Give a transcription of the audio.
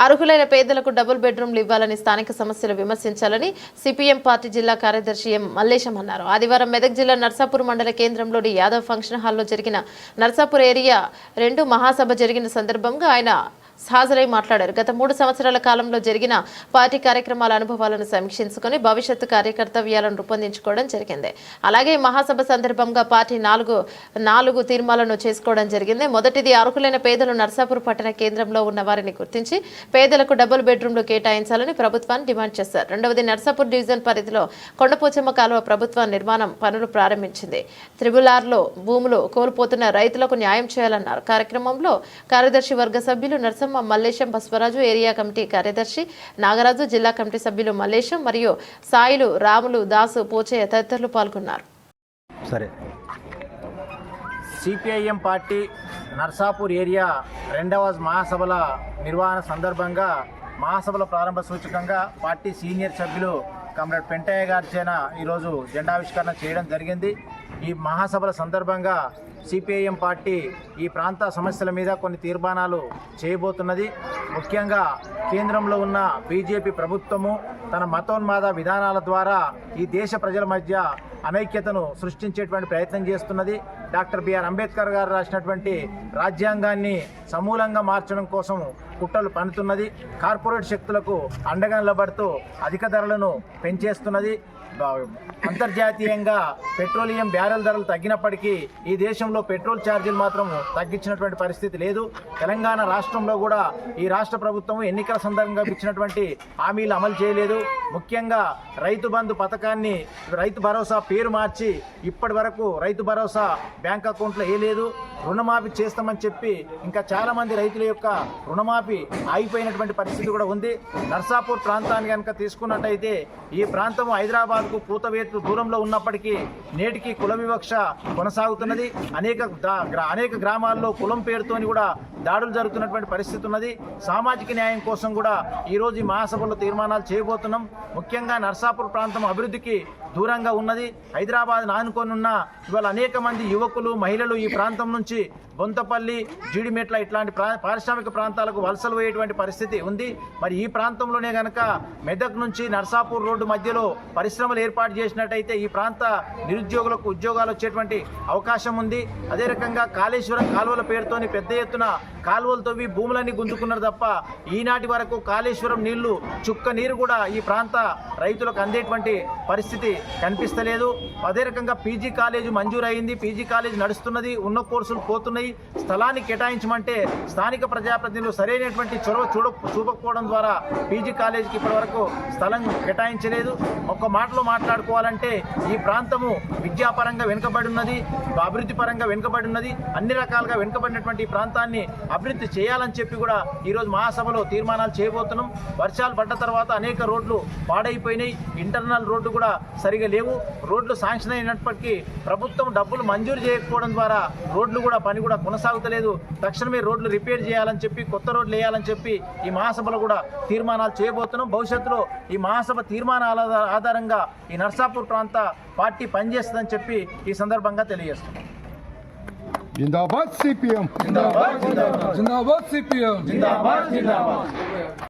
అర్హులైన పేదలకు డబుల్ బెడ్రూమ్లు ఇవ్వాలని స్థానిక సమస్యలు విమర్శించాలని సిపిఎం పార్టీ జిల్లా కార్యదర్శి ఎం మల్లేశం అన్నారు. ఆదివారం మెదక్ జిల్లా నర్సాపూర్ మండల కేంద్రంలోని యాదవ్ ఫంక్షన్ హాల్లో జరిగిన నర్సాపూర్ ఏరియా 2 మహాసభ జరిగిన సందర్భంగా ఆయన హాజరై మాట్లాడారు. గత 3 సంవత్సరాల కాలంలో జరిగిన పార్టీ కార్యక్రమాల అనుభవాలను సమీక్షించుకొని భవిష్యత్తు కార్యకర్తవ్యాలను రూపొందించుకోవడం జరిగింది. అలాగే మహాసభ సందర్భంగా పార్టీ నాలుగు తీర్మానాలను చేసుకోవడం జరిగింది. మొదటిది, అర్హులైన పేదలు నర్సాపూర్ పట్టణ కేంద్రంలో ఉన్న వారిని గుర్తించి పేదలకు డబుల్ బెడ్రూమ్లు కేటాయించాలని ప్రభుత్వాన్ని డిమాండ్ చేశారు. రెండవది, నర్సాపూర్ డివిజన్ పరిధిలో కొండపోచమ్మ కాలువ ప్రభుత్వ నిర్మాణం పనులు ప్రారంభించింది. త్రిబులార్లో భూములు కోల్పోతున్న రైతులకు న్యాయం చేయాలన్నారు. కార్యక్రమంలో కార్యదర్శి వర్గ సభ్యులు నర్సమ్మ, మల్లేశం, బస్వరాజు, ఏరియా కమిటీ కార్యదర్శి నాగరాజు, జిల్లా కమిటీ సభ్యులు మల్లేశం మరియు సాయిలు, రాములు, దాసు, పోచయ్య తదితరులు పాల్గొన్నారు. సిపిఐఎం పార్టీ నర్సాపూర్ ఏరియా 2వ మహాసభల నిర్వహణ సందర్భంగా మహాసభల ప్రారంభ సూచకంగా పార్టీ సీనియర్ సభ్యులు కామ్రేడ్ పెంటయ్య గారి చేన ఈరోజు జెండావిష్కరణ చేయడం జరిగింది. ఈ మహాసభల సందర్భంగా సిపిఐఎం పార్టీ ఈ ప్రాంత సమస్యల మీద కొన్ని తీర్మానాలు చేయబోతున్నది. ముఖ్యంగా కేంద్రంలో ఉన్న బీజేపీ ప్రభుత్వము తన మతోన్మాద విధానాల ద్వారా ఈ దేశ ప్రజల మధ్య అనైక్యతను సృష్టించేటువంటి ప్రయత్నం చేస్తున్నది. డాక్టర్ బిఆర్ అంబేద్కర్ గారు రాసినటువంటి రాజ్యాంగాన్ని సమూలంగా మార్చడం కోసం కుట్రలు పన్నుతున్నది. కార్పొరేట్ శక్తులకు అండగా నిలబడుతూ అధిక ధరలను పెంచేస్తున్నది. అంతర్జాతీయంగా పెట్రోలియం బ్యారెల్ ధరలు తగ్గినప్పటికీ ఈ దేశంలో పెట్రోల్ ఛార్జీలు మాత్రం తగ్గించినటువంటి పరిస్థితి లేదు. తెలంగాణ రాష్ట్రంలో కూడా ఈ రాష్ట్ర ప్రభుత్వం ఎన్నికల సందర్భంగా ఇచ్చినటువంటి హామీలు అమలు చేయలేదు. ముఖ్యంగా రైతు బంధు పథకాన్ని రైతు భరోసా పేరు మార్చి ఇప్పటి వరకు రైతు భరోసా బ్యాంక్ అకౌంట్లో వేయలేదు. రుణమాఫీ చేస్తామని చెప్పి ఇంకా చాలామంది రైతుల యొక్క రుణమాఫీ ఆగిపోయినటువంటి పరిస్థితి కూడా ఉంది. నర్సాపూర్ ప్రాంతాన్ని కనుక తీసుకున్నట్టయితే ఈ ప్రాంతం హైదరాబాద్కు కూతవేటు దూరంలో ఉన్నప్పటికీ నేటికి కుల వివక్ష కొనసాగుతున్నది. అనేక గ్రామాల్లో కులం పేరుతోని కూడా దాడులు జరుగుతున్నటువంటి పరిస్థితి ఉన్నది. సామాజిక న్యాయం కోసం కూడా ఈరోజు ఈ మహాసభలో తీర్మానాలు చేయబోతున్నాం. ముఖ్యంగా నర్సాపూర్ ప్రాంతం అభివృద్ధికి దూరంగా ఉన్నది. హైదరాబాద్ ఆనుకొని ఉన్న ఇవాళ అనేక మంది యువకులు, మహిళలు ఈ ప్రాంతం నుంచి బొంతపల్లి, జీడిమెట్ల ఇట్లాంటి పారిశ్రామిక ప్రాంతాలకు వలసలు పోయేటువంటి పరిస్థితి ఉంది. మరి ఈ ప్రాంతంలోనే కనుక మెదక్ నుంచి నర్సాపూర్ రోడ్డు మధ్యలో పరిశ్రమలు ఏర్పాటు చేసినట్టయితే ఈ ప్రాంత నిరుద్యోగులకు ఉద్యోగాలు వచ్చేటువంటి అవకాశం ఉంది. అదే రకంగా కాళేశ్వరం కాలువల పేరుతోని పెద్ద ఎత్తున కాలువలు తవ్వి భూములన్నీ గుంజుకున్నారు తప్ప ఈనాటి వరకు కాళేశ్వరం నీళ్లు చుక్క నీరు కూడా ఈ ప్రాంత రైతులకు అందేటువంటి పరిస్థితి కనిపిస్తలేదు. అదే రకంగా పీజీ కాలేజీ మంజూరు అయింది, పీజీ కాలేజీ నడుస్తున్నది, ఉన్న కోర్సులు పోతున్నాయి. స్థలాన్ని కేటాయించమంటే స్థానిక ప్రజాప్రతినిధులు సరైనటువంటి చొరవ చూపకపోవడం ద్వారా పీజీ కాలేజీకి ఇప్పటి వరకు స్థలం కేటాయించలేదు. ఒక్క మాటలో మాట్లాడుకోవాలంటే ఈ ప్రాంతము విద్యాపరంగా వెనుకబడి ఉన్నది, అభివృద్ధి పరంగా వెనుకబడి ఉన్నది. అన్ని రకాలుగా వెనుకబడినటువంటి ఈ ప్రాంతాన్ని అభివృద్ధి చేయాలని చెప్పి కూడా ఈరోజు మహాసభలో తీర్మానాలు చేయబోతున్నాం. వర్షాలు పడ్డ తర్వాత అనేక రోడ్లు పాడైపోయినాయి, ఇంటర్నల్ రోడ్డు కూడా సరిగా లేవు. రోడ్లు శాంక్షన్ అయినప్పటికీ ప్రభుత్వం డబ్బులు మంజూరు చేయకపోవడం ద్వారా రోడ్లు కూడా పని కూడా కొనసాగుతలేదు. తక్షణమే రోడ్లు రిపేర్ చేయాలని చెప్పి, కొత్త రోడ్లు వేయాలని చెప్పి ఈ మహాసభలో కూడా తీర్మానాలు చేయబోతున్నాం. భవిష్యత్తులో ఈ మహాసభ తీర్మానాల ఆధారంగా ఈ నర్సాపూర్ ప్రాంత పార్టీ పనిచేస్తుందని చెప్పి ఈ సందర్భంగా తెలియజేస్తున్నాం. జిందాబాద్ సిపిఎం, జిందాబాద్ సిపిఎం, జిందాబాద్ జిందాబాద్.